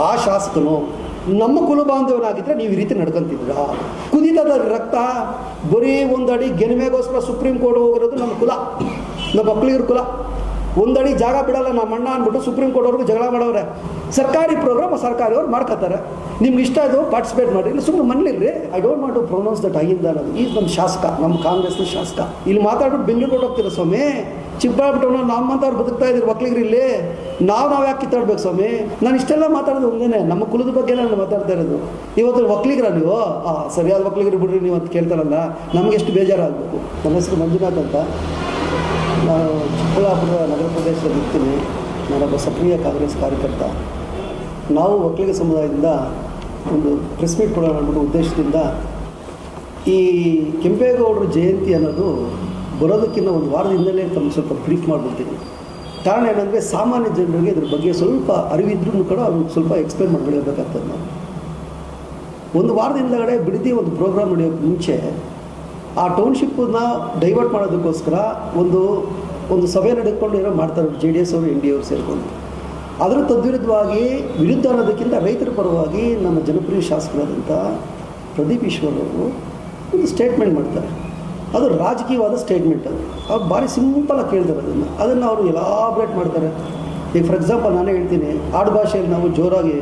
ಆ ಶಾಸಕನು ನಮ್ಮ ಕುಲ ಬಾಂಧವನಾಗಿದ್ದರೆ ನೀವು ಈ ರೀತಿ ನಡ್ಕೊಂತಿದ್ರ? ಕುದಿತದ ರಕ್ತ ಬರೀ ಒಂದು ಅಡಿ ಗೆನಿಮೆಗೋಸ್ಕರ ಸುಪ್ರೀಂ ಕೋರ್ಟ್ ಹೋಗಿರೋದು ನಮ್ಮ ಕುಲ, ನಮ್ಮ ಒಕ್ಕಲಿಗರ ಕುಲ. ಒಂದಡಿ ಜಾಗ ಬಿಡಲ್ಲ ನಮ್ಮ ಅಣ್ಣ ಅಂದ್ಬಿಟ್ಟು ಸುಪ್ರೀಂ ಕೋರ್ಟ್ ಅವ್ರಿಗೂ ಜಗಳ ಮಾಡವ್ರೆ. ಸರ್ಕಾರಿ ಪ್ರೋಗ್ರಾಮ್ ಸರ್ಕಾರಿಯವ್ರು ಮಾಡ್ಕೋತಾರೆ. ನಿಮ್ಗೆ ಇಷ್ಟ ಅದು ಪಾರ್ಟಿಸಿಪೇಟ್ ಮಾಡಿ, ಇಲ್ಲ ಸುಮ್ಮನೆ ಮನೇಲಿರ್ರಿ. I don't want to pronounce that Ahinda ಅನ್ನೋದು. ಈಸ್ ನಮ್ಮ ಶಾಸಕ, ನಮ್ಮ ಕಾಂಗ್ರೆಸ್ನ ಶಾಸಕ. ಇಲ್ಲಿ ಮಾತಾಡ್ಬಿಟ್ಟು ಬೆಂಗಳೂರು ಹೋಗ್ತೀರ ಸ್ವಾಮಿ? ಚಿಕ್ಕಬಳ್ಳಾಪುರ ನಮ್ಮಂತವ್ರು ಬದುಕ್ತಾ ಇದ್ದೀರಿ ಒಕ್ಕಲಿಗರು ಇಲ್ಲಿ. ನಾವು ಯಾಕೆ ಕಿತ್ತಾಡ್ಬೇಕು ಸ್ವಾಮಿ? ನಾನು ಇಷ್ಟೆಲ್ಲ ಮಾತಾಡೋದು ಒಂದೇನೆ, ನಮ್ಮ ಕುಲದ ಬಗ್ಗೆ ನಾನು ಮಾತಾಡ್ತಾ ಇರೋದು. ಇವತ್ತು ಒಕ್ಕಲಿಗರ ನೀವು ಸರಿಯಾದ ಒಕ್ಕಲಿಗರು ಬಿಡ್ರಿ ನೀವು ಅಂತ ಕೇಳ್ತಾರಲ್ಲ, ನಮ್ಗೆ ಎಷ್ಟು ಬೇಜಾರಾಗಬೇಕು. ನನ್ನ ಹೆಸರು ಮಂಜುನಾಥ್ ಅಂತ. ನಾನು ಚಿಕ್ಕಬಳ್ಳಾಪುರ ನಗರ ಪ್ರದೇಶದಲ್ಲಿ ಇರ್ತೀನಿ. ನಾನೊಬ್ಬ ಸಕ್ರಿಯ ಕಾಂಗ್ರೆಸ್ ಕಾರ್ಯಕರ್ತ. ನಾವು ಒಕ್ಕಲಿಗ ಸಮುದಾಯದಿಂದ ಒಂದು ಪ್ರೆಸ್ ಮೀಟ್ ಕೊಡೋಣ ಅನ್ನೋ ಉದ್ದೇಶದಿಂದ ಈ ಕೆಂಪೇಗೌಡರ ಜಯಂತಿ ಅನ್ನೋದು ಬರೋದಕ್ಕಿಂತ ಒಂದು ವಾರದ ಹಿಂದಲೇ ತಮಗೆ ಸ್ವಲ್ಪ ಬ್ರೀಫ್ ಮಾಡಿಬಿಡ್ತೀನಿ. ಕಾರಣ ಏನಂದರೆ, ಸಾಮಾನ್ಯ ಜನರಿಗೆ ಇದ್ರ ಬಗ್ಗೆ ಸ್ವಲ್ಪ ಅರಿವಿದ್ರೂ ಕೂಡ ಅವ್ರಿಗೆ ಸ್ವಲ್ಪ ಎಕ್ಸ್ಪ್ಲೇನ್ ಮಾಡಿಬಿಡಬೇಕಾಗ್ತದೆ. ನಾವು ಒಂದು ವಾರದ ಹಿಂದಗಡೆ ಬಿಡದಿ ಒಂದು ಪ್ರೋಗ್ರಾಮ್ ನಡೆಯೋಕ್ಕೆ ಮುಂಚೆ ಆ ಟೌನ್ಶಿಪ್ಪನ್ನ ಡೈವರ್ಟ್ ಮಾಡೋದಕ್ಕೋಸ್ಕರ ಒಂದು ಸಭೆ ನಡೆದುಕೊಂಡು ಮಾಡ್ತಾರೆ JDS ಅವರು NDA ಅವರು ಸೇರಿಕೊಂಡು. ಅದರ ತದ್ವಿರುದ್ಧವಾಗಿ ವಿರುದ್ಧ ಅನ್ನೋದಕ್ಕಿಂತ ರೈತರ ಪರವಾಗಿ ನಮ್ಮ ಜನಪ್ರಿಯ ಶಾಸಕರಾದಂಥ ಪ್ರದೀಪ್ ಈಶ್ವರ್ ಅವರು ಒಂದು ಸ್ಟೇಟ್ಮೆಂಟ್ ಮಾಡ್ತಾರೆ. ಅದು ರಾಜಕೀಯವಾದ ಸ್ಟೇಟ್ಮೆಂಟ್. ಅದು ಅವ್ರು ಭಾರಿ ಸಿಂಪಲಾಗಿ ಕೇಳ್ತಾರೆ. ಅದನ್ನು ಅವರು ಎಲಾಬ್ರೇಟ್ ಮಾಡ್ತಾರೆ. ಈಗ ಫಾರ್ ಎಕ್ಸಾಂಪಲ್ ನಾನೇ ಹೇಳ್ತೀನಿ, ಆಡು ಭಾಷೆಯಲ್ಲಿ ನಾವು ಜೋರಾಗಿ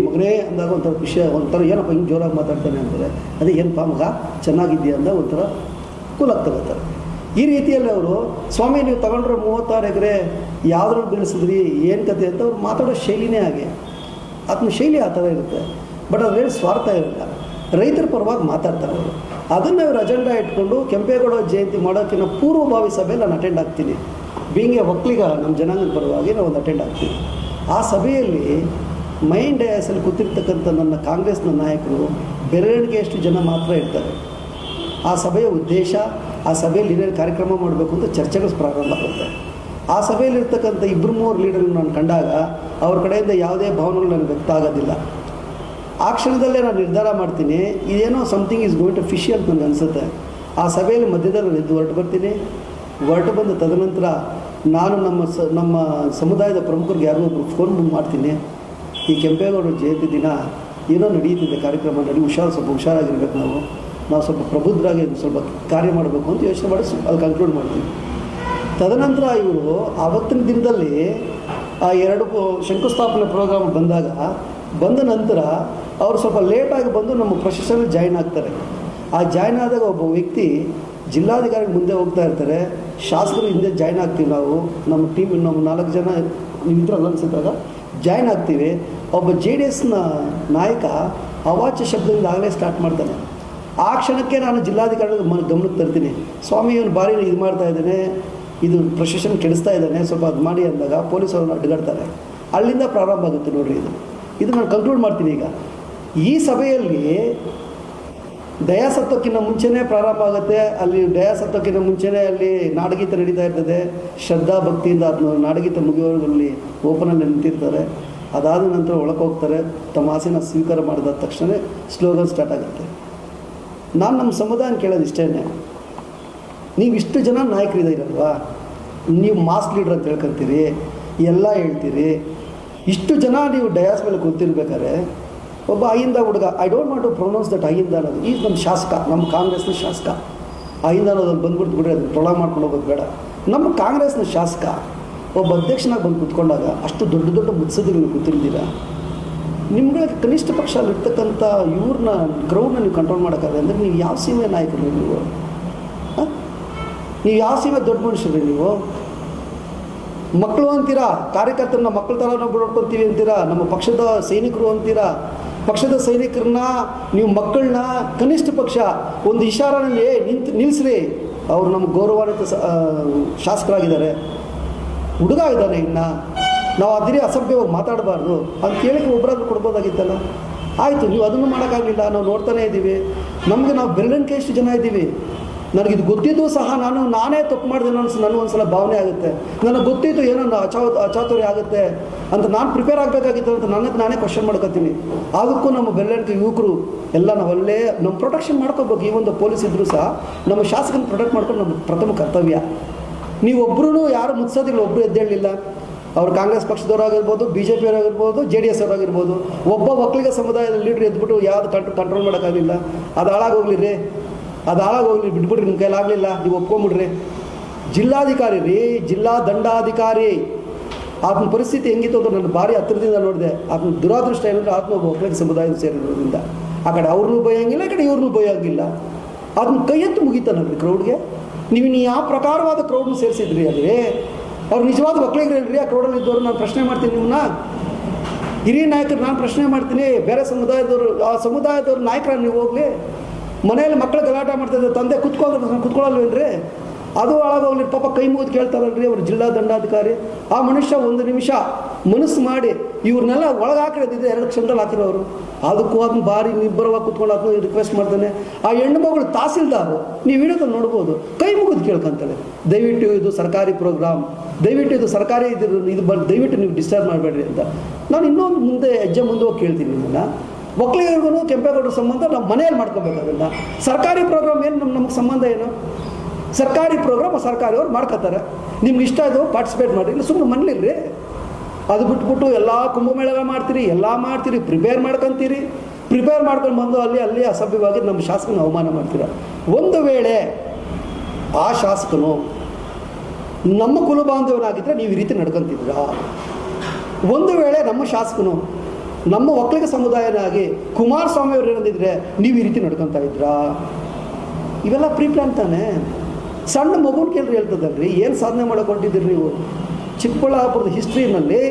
ಮಗನೇ ಅಂದಾಗ ಒಂಥರ ವಿಷಯ ಒಂಥರ ಏನಪ್ಪ ಹಿಂಗೆ ಜೋರಾಗಿ ಮಾತಾಡ್ತಾನೆ ಅಂತಾರೆ. ಅದೇ ಏನಪ್ಪ ಮಗ ಚೆನ್ನಾಗಿದೆಯಾ ಅಂದ ಒಂಥರ ಕೂಲಾಗಿ ತಗೋತಾರೆ. ಈ ರೀತಿಯಲ್ಲಿ ಅವರು ಸ್ವಾಮಿ ನೀವು ತಗೊಂಡ್ರೆ 36 ಎಕರೆ ಯಾವುದ್ರಲ್ಲಿ ಬೆಳೆಸಿದ್ರಿ ಏನು ಕತೆ ಅಂತ ಅವ್ರು ಮಾತಾಡೋ ಶೈಲಿನೇ ಹಾಗೆ, ಆತನ ಶೈಲಿ ಆ ಥರ ಇರುತ್ತೆ. ಬಟ್ ಅದ್ರಲ್ಲಿ ಸ್ವಾರ್ಥ ಇರಲ್ಲ. ರೈತರ ಪರವಾಗಿ ಮಾತಾಡ್ತಾರೆ ಅವರು. ಅದನ್ನು ಇವರು ಅಜೆಂಡಾ ಇಟ್ಕೊಂಡು ಕೆಂಪೇಗೌಡ ಜಯಂತಿ ಮಾಡೋಕ್ಕಿಂತ ಪೂರ್ವಭಾವಿ ಸಭೆಯಲ್ಲಿ ನಾನು ಅಟೆಂಡ್ ಆಗ್ತೀನಿ. ಬೀಂಗ್ ಎ ಒಕ್ಕಲಿಗ ನಮ್ಮ ಜನಾಂಗದ ಪರವಾಗಿ ನಾವು ಒಂದು ಅಟೆಂಡ್ ಆಗ್ತೀವಿ. ಆ ಸಭೆಯಲ್ಲಿ ಮೈನ್ ಡಯಾಸಲ್ಲಿ ಕೂತಿರ್ತಕ್ಕಂಥ ನನ್ನ ಕಾಂಗ್ರೆಸ್ನ ನಾಯಕರು ಬೆರಳಿಗೆಯಷ್ಟು ಜನ ಮಾತ್ರ ಇರ್ತಾರೆ. ಆ ಸಭೆಯ ಉದ್ದೇಶ, ಆ ಸಭೆಯಲ್ಲಿ ಏನೇನು ಕಾರ್ಯಕ್ರಮ ಮಾಡಬೇಕು ಅಂತ ಚರ್ಚೆಗಳು ಪ್ರಾರಂಭ ಆಗುತ್ತೆ. ಆ ಸಭೆಯಲ್ಲಿರ್ತಕ್ಕಂಥ 2-3 ಲೀಡರ್ಗಳು ನಾನು ಕಂಡಾಗ ಅವ್ರ ಕಡೆಯಿಂದ ಯಾವುದೇ ಭಾವನೆಗಳು ನನಗೆ ವ್ಯಕ್ತ ಆಗೋದಿಲ್ಲ. ಆ ಕ್ಷಣದಲ್ಲೇ ನಾನು ನಿರ್ಧಾರ ಮಾಡ್ತೀನಿ, ಇದೇನೋ something is going to fishy ಅಂತ ನನಗೆ ಅನಿಸುತ್ತೆ. ಆ ಸಭೆಯಲ್ಲಿ ಮಧ್ಯದಲ್ಲಿ ಎದ್ದು ಹೊರಟು ಬರ್ತೀನಿ. ಹೊರಟು ಬಂದ ತದನಂತರ ನಾನು ನಮ್ಮ ಸಮುದಾಯದ ಪ್ರಮುಖರಿಗೆ ಯಾರೋ ಒಬ್ಬರು ಫೋನ್ ಮಾಡ್ತೀನಿ. ಈ ಕೆಂಪೇಗೌಡರ ಜಯಂತಿ ದಿನ ಏನೋ ನಡೆಯುತ್ತಿದೆ ಕಾರ್ಯಕ್ರಮ, ಸ್ವಲ್ಪ ಹುಷಾರಾಗಿರ್ಬೇಕು, ನಾವು ಸ್ವಲ್ಪ ಪ್ರಬುದ್ಧರಾಗಿ ಸ್ವಲ್ಪ ಕಾರ್ಯ ಮಾಡಬೇಕು ಅಂತ ಯೋಚನೆ ಮಾಡಿ ಅಲ್ಲಿ ಕನ್ಕ್ಲೂಡ್ ಮಾಡ್ತೀವಿ. ತದನಂತರ ಇವರು ಆವತ್ತಿನ ದಿನದಲ್ಲಿ ಆ 2 ಶಂಕುಸ್ಥಾಪನೆ ಪ್ರೋಗ್ರಾಮ್ ಬಂದ ನಂತರ ಅವರು ಸ್ವಲ್ಪ ಲೇಟಾಗಿ ಬಂದು ನಮ್ಮ ಪ್ರೊಸೆಷನಲ್ಲಿ ಜಾಯ್ನ್ ಆಗ್ತಾರೆ. ಆ ಜಾಯ್ನ್ ಆದಾಗ ಒಬ್ಬ ವ್ಯಕ್ತಿ ಜಿಲ್ಲಾಧಿಕಾರಿಗೆ ಮುಂದೆ ಹೋಗ್ತಾ ಇರ್ತಾರೆ. ಶಾಸಕರು ಹಿಂದೆ ಜಾಯ್ನ್ ಆಗ್ತೀವಿ ನಾವು, ನಮ್ಮ ಟೀಮ್ ನಮ್ಮ 4 ಜನ ನಿಂತರಲ್ಲ ಅನಿಸಿದಾಗ ಜಾಯ್ನ್ ಆಗ್ತೀವಿ. ಒಬ್ಬ JDSನ ನಾಯಕ ಅವಾಚ್ಯ ಶಬ್ದದಿಂದ ಆಗಲೇ ಸ್ಟಾರ್ಟ್ ಮಾಡ್ತಾನೆ. ಆ ಕ್ಷಣಕ್ಕೆ ನಾನು ಜಿಲ್ಲಾಧಿಕಾರಿಗಳ ಗಮನಕ್ಕೆ ತರ್ತೀನಿ, ಸ್ವಾಮಿ ಇವನು ಭಾರಿ ಇದು ಮಾಡ್ತಾ ಇದ್ದಾನೆ, ಇದು ಪ್ರೊಸೆಷನ್ ಕೆಡಿಸ್ತಾ ಇದ್ದಾನೆ, ಸ್ವಲ್ಪ ಅದು ಮಾಡಿ ಅಂದಾಗ ಪೊಲೀಸರನ್ನು ಅಡ್ಡಗಾಡ್ತಾರೆ. ಅಲ್ಲಿಂದ ಪ್ರಾರಂಭ ಆಗುತ್ತೆ ನೋಡಿರಿ. ಇದು ನಾನು ಕನ್ಕ್ಲೂಡ್ ಮಾಡ್ತೀನಿ. ಈಗ ಈ ಸಭೆಯಲ್ಲಿ ದಯಾಸತ್ವಕ್ಕಿಂತ ಮುಂಚೆನೇ ಪ್ರಾರಂಭ ಆಗುತ್ತೆ. ಅಲ್ಲಿ ದಯಾಸತ್ವಕ್ಕಿಂತ ಮುಂಚೆನೇ ಅಲ್ಲಿ ನಾಡಗೀತೆ ನಡೀತಾ ಇರ್ತದೆ. ಶ್ರದ್ಧಾ ಭಕ್ತಿಯಿಂದ ಅದನ್ನ ನಾಡಗೀತೆ ಮುಗಿಯೋರಲ್ಲಿ ಓಪನಲ್ಲಿ ನಿಂತಿರ್ತಾರೆ. ಅದಾದ ನಂತರ ಒಳಗೆ ಹೋಗ್ತಾರೆ. ತಮ್ಮ ಆಸೆನ ಸ್ವೀಕಾರ ಮಾಡಿದ ತಕ್ಷಣ ಸ್ಲೋಗನ್ ಸ್ಟಾರ್ಟ್ ಆಗುತ್ತೆ. ನಾನು ನಮ್ಮ ಸಮುದಾಯನ ಕೇಳೋದು ಇಷ್ಟೇ, ನೀವು ಇಷ್ಟು ಜನ ನಾಯಕರಿದ್ದೀರಲ್ವಾ, ನೀವು ಮಾಸ್ ಲೀಡರ್ ಅಂತ ಹೇಳ್ಕೊತೀರಿ, ಎಲ್ಲ ಹೇಳ್ತೀರಿ. ಇಷ್ಟು ಜನ ನೀವು ಡಯಾಸ್ ಮೇಲೆ ಕೂತಿರ್ಬೇಕಾದ್ರೆ ಒಬ್ಬ ಅಹಿಂದ ಹುಡುಗ, I don't want to pronounce that Ahinda ಅನ್ನೋದು. ಈಸ್ ನಮ್ಮ ಶಾಸಕ, ನಮ್ಮ ಕಾಂಗ್ರೆಸ್ನ ಶಾಸಕ. ಅಹಿಂದ ಅನ್ನೋದನ್ನು ಬಂದ್ಬಿಟ್ಟು ಬಿಡ್ರಿ, ಅದನ್ನು ತೊಳ ಮಾಡ್ಕೊಂಡು ಹೋಗೋದು ಬೇಡ. ನಮ್ಮ ಕಾಂಗ್ರೆಸ್ನ ಶಾಸಕ ಒಬ್ಬ ಅಧ್ಯಕ್ಷನಾಗಿ ಬಂದು ಕೂತ್ಕೊಂಡಾಗ ಅಷ್ಟು ದೊಡ್ಡ ಮುತ್ಸದಿಗಳು ಕೂತಿರ್ತೀರ. ನಿಮ್ಗೆ ಕನಿಷ್ಠ ಪಕ್ಷ ಅಲ್ಲಿರ್ತಕ್ಕಂಥ ಇವ್ರನ್ನ ಕ್ರೌಡ್ನ ನೀವು ಕಂಟ್ರೋಲ್ ಮಾಡೋಕ್ಕಾಗಲ್ಲ ಅಂದರೆ ನೀವು ಯಾವ ಸೀಮೆ ನಾಯಕರು? ನೀವು ಯಾವ ಸೀಮೆ ದೊಡ್ಡ ಮನುಷ್ಯರು? ನೀವು ಮಕ್ಕಳು ಅಂತೀರಾ, ಕಾರ್ಯಕರ್ತರನ್ನ ಮಕ್ಕಳ ಥರ ನಾವು ಬಿಡ್ಕೊತೀವಿ ಅಂತೀರಾ, ನಮ್ಮ ಪಕ್ಷದ ಸೈನಿಕರು ಅಂತೀರಾ. ಪಕ್ಷದ ಸೈನಿಕರನ್ನ ನೀವು ಮಕ್ಕಳನ್ನ ಕನಿಷ್ಠ ಪಕ್ಷ ಒಂದು ಇಶಾರನಲ್ಲಿ ನಿಲ್ಲಿಸ್ರಿ, ಅವರು ನಮ್ಮ ಗೌರವಾನ್ವಿತ ಶಾಸಕರಾಗಿದ್ದಾರೆ, ಹುಡುಗ ಇದ್ದಾನೆ, ಇನ್ನು ನಾವು ಅದಿರಿ ಅಸಭ್ಯವಾಗಿ ಮಾತಾಡಬಾರ್ದು ಅಂತ ಹೇಳಿಕೆ ಒಬ್ಬರಾದ್ರೂ ಕೊಡ್ಬೋದಾಗಿತ್ತಲ್ಲ. ಆಯಿತು, ನೀವು ಅದನ್ನು ಮಾಡೋಕ್ಕಾಗಲಿಲ್ಲ, ನಾವು ನೋಡ್ತಾನೇ ಇದ್ದೀವಿ. ನಮಗೆ ನಾವು ಬೆರಳಿನ ಎಷ್ಟು ಜನ ಇದ್ದೀವಿ. ನನಗಿದು ಗೊತ್ತಿದ್ದು ಸಹ ನಾನೇ ತಪ್ಪು ಮಾಡಿದೆ ನನಗೊಂದು ಸಲ ಭಾವನೆ ಆಗುತ್ತೆ. ನನಗೆ ಗೊತ್ತಿತ್ತು ಏನೋ ಅಚಾತುರ್ಯ ಆಗುತ್ತೆ ಅಂತ ನಾನು ಪ್ರಿಪೇರ್ ಆಗಬೇಕಾಗಿತ್ತು ಅಂತ ನಾನೇ ಕ್ವಶನ್ ಮಾಡ್ಕೊತೀನಿ. ಅದಕ್ಕೂ ನಮ್ಮ ಬೆರಳಿನ ಯುವಕರು ಎಲ್ಲ ನಾವಲ್ಲೇ ನಮ್ಮ ಪ್ರೊಟೆಕ್ಷನ್ ಮಾಡ್ಕೋಬೇಕು. ಈ ಒಂದು ಪೊಲೀಸ್ ಇದ್ದರೂ ಸಹ ನಮ್ಮ ಶಾಸಕನ ಪ್ರೊಟೆಕ್ಟ್ ಮಾಡ್ಕೊಂಡು ನಮ್ಮ ಪ್ರಥಮ ಕರ್ತವ್ಯ. ನೀವೊಬ್ಬರೂ ಯಾರು ಮುತ್ಸದಿಗಳು ಒಬ್ಬರು ಎದ್ದೇಳಲಿಲ್ಲ. ಅವ್ರು ಕಾಂಗ್ರೆಸ್ ಪಕ್ಷದವರಾಗಿರ್ಬೋದು, ಬಿ ಜೆ ಪಿಯವರಾಗಿರ್ಬೋದು, ಜೆ ಡಿ ಎಸ್ ಅವರಾಗಿರ್ಬೋದು. ಒಬ್ಬ ಒಕ್ಕಲಿಗ ಸಮುದಾಯದ ಲೀಡ್ರ್ ಎದ್ಬಿಟ್ಟು ಯಾವುದು ಕಂಟ್ರೋಲ್ ಮಾಡೋಕ್ಕಾಗಲಿಲ್ಲ. ಅದು ಹಾಳಾಗೋಗ್ಲಿ ರೀ, ಅದು ಹಾಳಾಗೋಗ್ಲಿ, ಬಿಟ್ಬಿಡ್ರಿ, ನಿಮ್ಮ ಕೈಲಾಗಲಿಲ್ಲ, ನೀವು ಒಪ್ಕೊಂಬಿಡ್ರಿ. ಜಿಲ್ಲಾಧಿಕಾರಿ ರೀ, ಜಿಲ್ಲಾ ದಂಡಾಧಿಕಾರಿ, ಆತನ ಪರಿಸ್ಥಿತಿ ಹೆಂಗಿತ್ತು ಅಂತ ನಾನು ಭಾರಿ ಹತ್ತಿರದಿಂದ ನೋಡಿದೆ. ಆತನ ದುರಾದೃಷ್ಟ ಏನಂದರೆ ಆತ್ಮ ಒಬ್ಬ ಒಕ್ಕಲಿಗ ಸಮುದಾಯದ ಸೇರಿರೋದ್ರಿಂದ ಆ ಕಡೆ ಅವ್ರನ್ನೂ ಬೈಯೋಂಗಿಲ್ಲ, ಈ ಕಡೆ ಇವ್ರನ್ನೂ ಬೈಯೋಂಗಿಲ್ಲ. ಅದನ್ನ ಕೈ ಎತ್ತು ಮುಗಿತಾನಲ್ರಿ ಕ್ರೌಡ್ಗೆ. ನೀವು ಯಾವ ಪ್ರಕಾರವಾದ ಕ್ರೌಡ್ನ ಸೇರಿಸಿದ್ರಿ ಅಲ್ರಿ? ಅವ್ರು ನಿಜವಾದ ಒಕ್ಕಲಿಗರು ಹೇಳ್ರಿ ಆ ಕ್ರೌಡಲ್ಲಿ ಇದ್ದವರು. ನಾನು ಪ್ರಶ್ನೆ ಮಾಡ್ತೀನಿ ನಿಮ್ಮನ್ನ, ಹಿರಿಯ ನಾಯಕರು ನಾನು ಪ್ರಶ್ನೆ ಮಾಡ್ತೀನಿ. ಬೇರೆ ಸಮುದಾಯದವರು, ಆ ಸಮುದಾಯದವ್ರ ನಾಯಕರ ನೀವು ಹೋಗ್ಲಿ. ಮನೆಯಲ್ಲಿ ಮಕ್ಕಳು ಗಲಾಟೆ ಮಾಡ್ತಾಯಿದ್ದೆ, ತಂದೆ ಕುತ್ಕೊಳ್ಳಲ್ವೇನ್ರಿ? ಅದು ಹಾಳಾಗೋಗ್ಲಿ. ಪಾಪ ಕೈ ಮುಗಿದು ಕೇಳ್ತಾರಲ್ರಿ ಅವ್ರು ಜಿಲ್ಲಾ ದಂಡಾಧಿಕಾರಿ. ಆ ಮನುಷ್ಯ ಒಂದು ನಿಮಿಷ ಮನಸ್ಸು ಮಾಡಿ ಇವ್ರನ್ನೆಲ್ಲ ಒಳಗೆ ಹಾಕಿರೋದಿದ್ರೆ 2 ಕ್ಷಣದಲ್ಲಿ ಹಾಕಿರೋರು. ಅದಕ್ಕೂ ಅದನ್ನ ಭಾರಿ ನಿಬ್ಬರವಾಗಿ ಕುತ್ಕೊಂಡು ಅದನ್ನ ರಿಕ್ವೆಸ್ಟ್ ಮಾಡ್ತಾನೆ. ಆ ಹೆಣ್ಣು ಮಗಳು ತಹಸೀಲ್ದಾರು, ನೀವು ವಿಡಿಯೋದಲ್ಲಿ ನೋಡ್ಬೋದು, ಕೈ ಮುಗಿದು ಕೇಳ್ಕೊಂತಾಳೆ, ದಯವಿಟ್ಟು ಇದು ಸರ್ಕಾರಿ ಪ್ರೋಗ್ರಾಮ್, ದಯವಿಟ್ಟು ಇದು ಸರ್ಕಾರಿ ಇದು ದಯವಿಟ್ಟು ನೀವು ಡಿಸ್ಟರ್ಬ್ ಮಾಡಬೇಡ್ರಿ ಅಂತ. ನಾನು ಇನ್ನೊಂದು ಮುಂದೆ ಹೆಜ್ಜೆ ಮುಂದೆ ಹೋಗಿ ಕೇಳ್ತೀನಿ ನಿಮ್ಮನ್ನು. ಒಕ್ಕಲಿಗರಿಗೂ ಕೆಂಪೇಗೌಡರ ಸಂಬಂಧ ನಾವು ಮನೆಯಲ್ಲಿ ಮಾಡ್ಕೋಬೇಕು. ಅದನ್ನು ಸರ್ಕಾರಿ ಪ್ರೋಗ್ರಾಮ್ ಏನು ನಮಗೆ ಸಂಬಂಧ ಏನು? ಸರ್ಕಾರಿ ಪ್ರೋಗ್ರಾಮ್ ಸರ್ಕಾರಿಯವ್ರು ಮಾಡ್ಕೋತಾರೆ. ನಿಮ್ಗೆ ಇಷ್ಟ ಅದು ಪಾರ್ಟಿಸಿಪೇಟ್ ಮಾಡಿರಿ, ಇಲ್ಲ ಸುಮ್ಮನೆ ಮನೇಲಿರ್ರಿ. ಅದು ಬಿಟ್ಬಿಟ್ಟು ಎಲ್ಲ ಕುಂಭಮೇಳ ಮಾಡ್ತೀರಿ, ಎಲ್ಲ ಮಾಡ್ತೀರಿ, ಪ್ರಿಪೇರ್ ಮಾಡ್ಕೊತೀರಿ. ಪ್ರಿಪೇರ್ ಮಾಡ್ಕೊಂಡು ಬಂದು ಅಲ್ಲಿ ಅಸಭ್ಯವಾಗಿ ನಮ್ಮ ಶಾಸಕನ ಅವಮಾನ ಮಾಡ್ತೀರ. ಒಂದು ವೇಳೆ ಆ ಶಾಸಕನು ನಮ್ಮ ಕುಲಬಾಂಧವನಾಗಿದ್ದರೆ ನೀವು ಈ ರೀತಿ ನಡ್ಕೊತಿದ್ರ? ಒಂದು ವೇಳೆ ನಮ್ಮ ಶಾಸಕನು ನಮ್ಮ ಒಕ್ಕಲಿಗ ಸಮುದಾಯನಾಗಿ ಕುಮಾರಸ್ವಾಮಿ ಅವರು ಏನಂದಿದ್ರೆ ನೀವು ಈ ರೀತಿ ನಡ್ಕೊತಾ ಇದ್ರಾ? ಇವೆಲ್ಲ ಪ್ರೀ ಪ್ಲಾನ್ ತಾನೆ. ಸಣ್ಣ ಮಗುನ ಕೇಳ್ರಿ ಹೇಳ್ತದಲ್ರಿ, ಏನು ಸಾಧನೆ ಮಾಡೋಕೊಂಡಿದ್ದೀರಿ ನೀವು? ಚಿಕ್ಕಬಳ್ಳಾಪುರದ ಹಿಸ್ಟ್ರಿನಲ್ಲಿ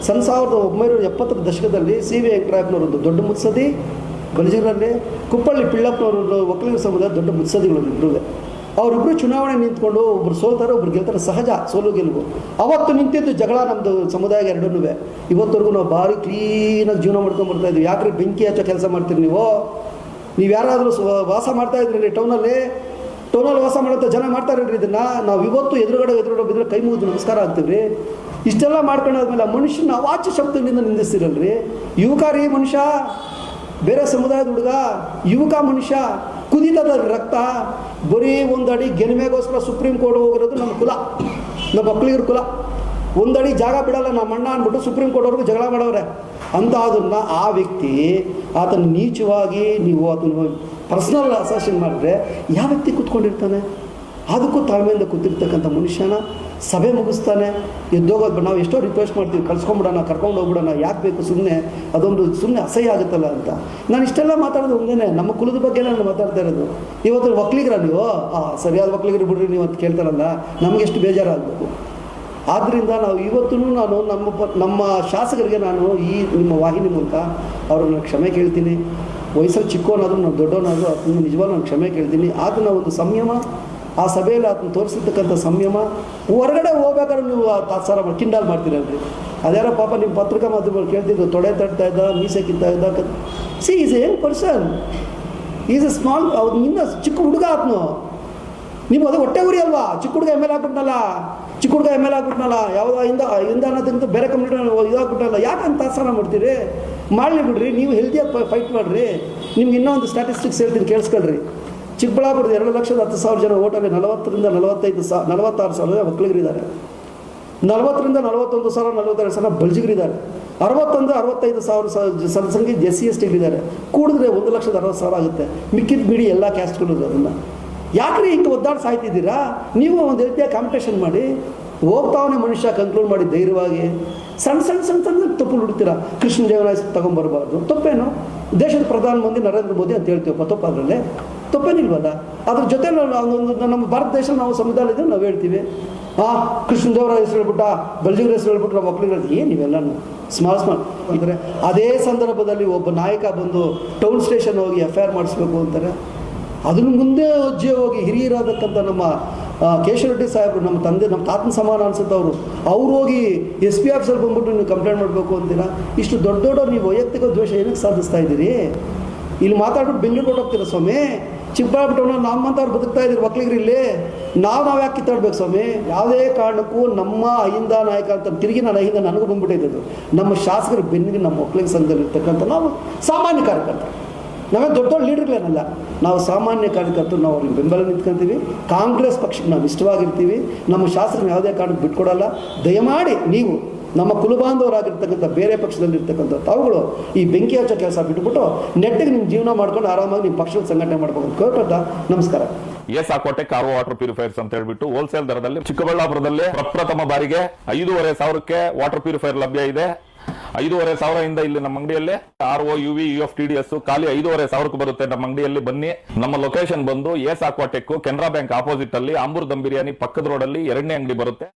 1970ರ ದಶಕದಲ್ಲಿ ಸಿ ವಿ ವೆಂಕಟರಾಯಪ್ಪನವರೊಂದು ದೊಡ್ಡ ಮುತ್ಸದಿ, ಬಲಜಿಗರಲ್ಲಿ ಕುಪ್ಪಳ್ಳಿ ಪಿಳ್ಳಪ್ಪನವರು ಒಕ್ಕಲಿಗರ ಸಮುದಾಯ ದೊಡ್ಡ ಮುತ್ಸದಿಗಳು ಇಬ್ಬರು. ಅವರಿಬ್ಬರು ಚುನಾವಣೆ ನಿಂತ್ಕೊಂಡು ಒಬ್ರು ಸೋಲ್ತಾರೆ, ಒಬ್ರು ಗೆಲ್ತಾರೆ. ಸಹಜ ಸೋಲು ಗೆಲುವು. ಅವತ್ತು ನಿಂತಿದ್ದು ಜಗಳ ನಮ್ಮದು ಸಮುದಾಯ ಎರಡೂ. ಇವತ್ತವರೆಗೂ ನಾವು ಭಾರಿ ಕ್ಲೀನಾಗಿ ಜೀವನ ಮಾಡ್ಕೊಂಡು ಬರ್ತಾ ಇದ್ವಿ. ಯಾಕ್ರಿ ಬೆಂಕಿ ಹಚ್ಚೋ ಕೆಲಸ ಮಾಡ್ತೀರಿ ನೀವು? ನೀವು ಯಾರಾದರೂ ವಾಸ ಮಾಡ್ತಾಯಿದ್ರಿ ಟೌನಲ್ಲಿ ವಾಸ ಮಾಡೋಂಥ ಜನ ಮಾಡ್ತಾರಲ್ರಿ ಇದನ್ನು. ನಾವು ಇವತ್ತು ಎದುರುಗಡೆ ಬಿದ್ದರೆ ಕೈ ಮುಗಿದು ನಮಸ್ಕಾರ ಆಗ್ತೀವಿ. ಇಷ್ಟೆಲ್ಲ ಮಾಡ್ಕೊಂಡಾದ್ಮೇಲೆ ಆ ಮನುಷ್ಯನ ಅವಾಚ್ಯ ಶಬ್ದಗಳಿಂದ ನಿಂದಿಸ್ತಿರಲ್ರಿ. ಯುವಕ ರೀ ಮನುಷ್ಯ, ಬೇರೆ ಸಮುದಾಯದ ಹುಡುಗ, ಯುವಕ ಮನುಷ್ಯ, ಕುದಿತದ ರಕ್ತ. ಬರೀ ಒಂದಡಿ ಗೆಲ್ಮೆಗೋಸ್ಕರ ಸುಪ್ರೀಂ ಕೋರ್ಟ್ ಹೋಗಿರೋದು ನಮ್ಮ ಕುಲ, ನಮ್ಮ ಒಕ್ಕಲಿಗರ ಕುಲ. ಒಂದಡಿ ಜಾಗ ಬಿಡಲ್ಲ ನಮ್ಮ ಅಣ್ಣ ಅಂದ್ಬಿಟ್ಟು ಸುಪ್ರೀಂ ಕೋರ್ಟ್ವರೆಗೂ ಜಗಳ ಮಾಡವ್ರೆ. ಅಂತ ಅದನ್ನು ಆ ವ್ಯಕ್ತಿ ಆತನ ನೀಚವಾಗಿ ನೀವು ಅದನ್ನು ಪರ್ಸ್ನಲ್ ಅಸಾಸಿನ್ ಮಾಡಿದ್ರೆ ಯಾವ ವ್ಯಕ್ತಿ ಕೂತ್ಕೊಂಡಿರ್ತಾನೆ? ಅದಕ್ಕೂ ತಾಳ್ಮೆಯಿಂದ ಕೂತಿರ್ತಕ್ಕಂಥ ಮನುಷ್ಯನ ಸಭೆ ಮುಗಿಸ್ತಾನೆ, ಎದ್ದೋಗೋದು. ನಾವು ಎಷ್ಟೋ ರಿಕ್ವೆಸ್ಟ್ ಮಾಡ್ತೀವಿ, ಕರ್ಕೊಂಡು ಹೋಗ್ಬಿಡೋಣ, ಯಾಕೆ ಬೇಕು ಸುಮ್ಮನೆ, ಅದೊಂದು ಸುಮ್ಮನೆ ಅಸಹ್ಯ ಆಗುತ್ತಲ್ಲ ಅಂತ. ನಾನು ಇಷ್ಟೆಲ್ಲ ಮಾತಾಡೋದು ಒಂದೇ, ನಮ್ಮ ಕುಲದ ಬಗ್ಗೆ ನಾನು ಮಾತಾಡ್ತಾ ಇರೋದು. ಇವತ್ತು ಒಕ್ಕಲಿಗರ ನೀವು ಸರಿಯಾದ ಒಕ್ಕಲಿಗರು ಬಿಡ್ರಿ ನೀವು ಅಂತ ಕೇಳ್ತಾರಲ್ಲ, ನಮಗೆ ಎಷ್ಟು ಬೇಜಾರಾಗಬೇಕು. ಆದ್ದರಿಂದ ನಾವು ಇವತ್ತೂ ನಾನು ನಮ್ಮ ಶಾಸಕರಿಗೆ ನಾನು ಈ ನಿಮ್ಮ ವಾಹಿನಿ ಮೂಲಕ ಅವ್ರನ್ನ ಕ್ಷಮೆ ಕೇಳ್ತೀನಿ. ವಯಸ್ಸಲ್ಲಿ ಚಿಕ್ಕವನಾದರೂ ನಾನು ದೊಡ್ಡವನಾದರೂ ಅದನ್ನು ನಿಜವಾಗ್ಲೂ ನಾನು ಕ್ಷಮೆ ಕೇಳ್ತೀನಿ. ಆತನ ಒಂದು ಸಂಯಮ, ಆ ಸಭೆಯಲ್ಲಿ ಆತನ ತೋರಿಸಿರ್ತಕ್ಕಂಥ ಸಂಯಮ. ಹೊರಗಡೆ ಹೋಗ್ಬೇಕಾದ್ರೆ ನೀವು ತಾತ್ಸಾರ ಕಿಂಡಲ್ ಮಾಡ್ತೀರಲ್ರಿ. ಅದ್ಯಾರೋ ಪಾಪ ನಿಮ್ಮ ಪತ್ರಿಕಾ ಮಾಧ್ಯಮಗಳು ಕೇಳ್ತಿದ್ದು, ತೊಡೆ ತಡ್ತಾ ಇದ್ದ, ಮೀಸೆ ಕಿತ್ತಾ ಇದ್ದ. C is A Young person, is A small, ಅವ್ನು ಇನ್ನೂ ಚಿಕ್ಕ ಹುಡುಗ ಆತನು. ನೀವು ಅದು ಹೊಟ್ಟೆ ಉರಿ ಅಲ್ವಾ? ಚಿಕ್ಕ ಹುಡುಗ ಎಮ್ ಎಲ್ ಆಗ್ಬಿಟ್ನಲ್ಲ, ಯಾವುದೋ ಹಿಂದ ಅನ್ನೋದಂತ ಬೇರೆ ಕಮ್ಯುನಿಟಿ ಇದಾಗ್ಬಿಟ್ಟಲ್ಲ. ಯಾಕಂತ ತಾತ್ಸಾರ ಮಾಡ್ತೀರಿ? ಮಾಡಲಿ ಬಿಡ್ರಿ, ನೀವು ಹೆಲ್ದಿಯಾಗಿ ಫೈಟ್ ಮಾಡಿರಿ. ನಿಮ್ಗೆ ಇನ್ನೂ ಒಂದು ಸ್ಟ್ಯಾಟಿಸ್ಟಿಕ್ಸ್ ಹೇಳ್ತೀನಿ, ಕೇಳಿಸ್ಕೊಳ್ರಿ. ಚಿಕ್ಕಬಳ್ಳಾಪುರದ 2,10,000 ಜನ ಓಟಲ್ಲಿ 46,000 ಒಕ್ಕಲಿಗರಿದ್ದಾರೆ, 41,000 ಬಲ್ಜಿಗರಿದ್ದಾರೆ, 65,000 ಜನಸಂಖ್ಯೆ SC/ST ಗಳಿದ್ದಾರೆ. ಕೂಡಿದ್ರೆ 1,60,000 ಆಗುತ್ತೆ. ಮಿಕ್ಕಿದ ಬಿಡಿ ಎಲ್ಲ ಕ್ಯಾಸ್ಟ್ಗಳು ಅದನ್ನು. ಯಾಕ್ರಿ ಹಿಂಗೆ ಒದ್ದಾಡಿ ಸಾಯ್ತಿದ್ದೀರಾ? ನೀವು ಒಂದು ರೀತಿಯ ಕಾಂಪಿಟೇಷನ್ ಮಾಡಿ ಹೋಗ್ತಾವನೆ ಮನುಷ್ಯ ಕನ್ಕ್ಲೂಡ್ ಮಾಡಿ ಧೈರ್ಯವಾಗಿ. ಸಣ್ಣ ತಪ್ಪು ಹುಡುಕ್ತೀರಾ. ಕೃಷ್ಣ ದೇವರಾಯ ತೊಗೊಂಬರ್ಬಾರ್ದು, ತಪ್ಪೇನು? ದೇಶದ ಪ್ರಧಾನಮಂತ್ರಿ ನರೇಂದ್ರ ಮೋದಿ ಅಂತ ಹೇಳ್ತೀವಪ್ಪ, ತಪ್ಪು ಅದರಲ್ಲೇ ತಪ್ಪೇನಿಲ್ವಲ್ಲ? ಅದ್ರ ಜೊತೆ ನಮ್ಮ ಭಾರತ ದೇಶ ನಾವು ಸಂವಿಧಾನ ಇದ್ದರೆ ನಾವು ಹೇಳ್ತೀವಿ, ಕೃಷ್ಣ ದೇವರಾಯ ಹೆಸರು ಹೇಳ್ಬಿಟ್ಟ, ಬಲ್ಜಿಗರ ಹೆಸರು ಹೇಳ್ಬಿಟ್ಟು ನಮ್ಮ ಮಕ್ಕಳಿಗೆ ಏನು ಇವೆಲ್ಲನೂ ಸ್ಮಾಲ್ ಅಂದರೆ. ಅದೇ ಸಂದರ್ಭದಲ್ಲಿ ಒಬ್ಬ ನಾಯಕ ಬಂದು ಟೌನ್ ಸ್ಟೇಷನ್ ಹೋಗಿ FIR ಮಾಡಿಸ್ಬೇಕು ಅಂತಾರೆ. ಅದನ್ನು ಮುಂದೆ ಅಜ್ಜಿ ಹೋಗಿ ಹಿರಿಯರಾದಕ್ಕಂಥ ನಮ್ಮ ಕೇಶವರೆಡ್ಡಿ ಸಾಹೇಬರು, ನಮ್ಮ ತಂದೆ, ನಮ್ಮ ತಾತನ ಸಮಾನ ಅನ್ಸುತ್ತೆ ಅವ್ರು ಹೋಗಿ SP ಆಫೀಸಲ್ಲಿ ಬಂದ್ಬಿಟ್ಟು ನೀವು ಕಂಪ್ಲೇಂಟ್ ಮಾಡಬೇಕು ಅಂತೀರಾ? ಇಷ್ಟು ದೊಡ್ಡ ನೀವು ವೈಯಕ್ತಿಕ ದ್ವೇಷ ಏನಕ್ಕೆ ಸಾಧಿಸ್ತಾ ಇದ್ದೀರಿ? ಇಲ್ಲಿ ಮಾತಾಡ್ಬಿಟ್ಟು ಬೆಂಗಳೂರು ಹೋಗ್ತೀರಾ ಸ್ವಾಮಿ? ಚಿಕ್ಕಬಳ್ಳಾಪುರ ನಮ್ಮಂಥವ್ರು ಬದುಕ್ತಾ ಇದ್ದೀರಿ ಒಕ್ಕಲಿಗರು ಇಲ್ಲಿ. ನಾವು ಯಾಕೆ ಕಿತ್ತಾಡ್ಬೇಕು ಸ್ವಾಮಿ? ಯಾವುದೇ ಕಾರಣಕ್ಕೂ ನಮ್ಮ ಅಹಿಂದ ನಾಯಕ ಅಂತ ತಿರುಗಿ ನಾನು ಅಹಿಂದ ನನಗೂ ಬಂದ್ಬಿಟ್ಟಿದ್ದು. ನಮ್ಮ ಶಾಸಕರ ಬೆನ್ನಿಗೆ ನಮ್ಮ ಒಕ್ಕಲಿಗ ಸಂಘದಲ್ಲಿ ಇರ್ತಕ್ಕಂಥ ನಾವು ಸಾಮಾನ್ಯ ಕಾರ್ಯಕರ್ತ, ನಾವೇ ದೊಡ್ಡ ಲೀಡರ್ಗಳೇನಲ್ಲ, ನಾವು ಸಾಮಾನ್ಯ ಕಾರ್ಯಕರ್ತರು. ನಾವು ಅವ್ರಿಗೆ ಬೆಂಬಲ ನಿಂತ್ಕೊಳ್ತೀವಿ. ಕಾಂಗ್ರೆಸ್ ಪಕ್ಷಕ್ಕೆ ನಾವು ಇಷ್ಟವಾಗಿರ್ತೀವಿ. ನಮ್ಮ ಶಾಸಕರನ್ನ ಯಾವುದೇ ಕಾರಣಕ್ಕೆ ಬಿಟ್ಕೊಡಲ್ಲ. ದಯಮಾಡಿ ನೀವು ನಮ್ಮ ಕುಲಬಾಂಧವರಾಗಿರ್ತಕ್ಕಂಥ ಬೇರೆ ಪಕ್ಷದಲ್ಲಿರ್ತಕ್ಕಂಥ ತಾವುಗಳು ಈ ಬೆಂಕಿ ಹಚ್ಚೋ ಕೆಲಸ ಬಿಟ್ಬಿಟ್ಟು ನೆಟ್ಟಿಗೆ ನಿಮ್ಮ ಜೀವನ ಮಾಡ್ಕೊಂಡು ಆರಾಮಾಗಿ ನಿಮ್ಮ ಪಕ್ಷದ ಸಂಘಟನೆ ಮಾಡ್ಬೇಕು ಕೇಳ್ಕೊಳ್ತಾ ನಮಸ್ಕಾರ. ಸಾಕೋಟೆಕ್ ಆರ್ಒ ವಾಟರ್ ಪ್ಯೂರಿಫೈರ್ಸ್ ಅಂತ ಹೇಳ್ಬಿಟ್ಟು ಹೋಲ್ಸೇಲ್ ದರದಲ್ಲಿ ಚಿಕ್ಕಬಳ್ಳಾಪುರದಲ್ಲಿ ಪ್ರಪ್ರಥಮ ಬಾರಿಗೆ 5,500 ವಾಟರ್ ಪ್ಯೂರಿಫೈರ್ ಲಭ್ಯ ಇದೆ. 5,500 ಇಲ್ಲಿ ನಮ್ಮ ಅಂಗಡಿಯಲ್ಲಿ RO UV UF ಖಾಲಿ 5,500 ಬರುತ್ತೆ. ನಮ್ಮ ಅಂಗಡಿಯಲ್ಲಿ ಬನ್ನಿ. ನಮ್ಮ ಲೊಕೇಶನ್ ಬಂದು ಸಾಕೋಟೆಕ್ ಕೆನರಾ ಬ್ಯಾಂಕ್ ಆಪೋಸಿಟ್ ಅಲ್ಲಿ ಆಂಬೂರ್ ದಮ್ ಬಿರಿಯಾನಿ ಪಕ್ಕದ ರೋಡ್ ಅಲ್ಲಿ 2ನೇ ಅಂಗಡಿ ಬರುತ್ತೆ.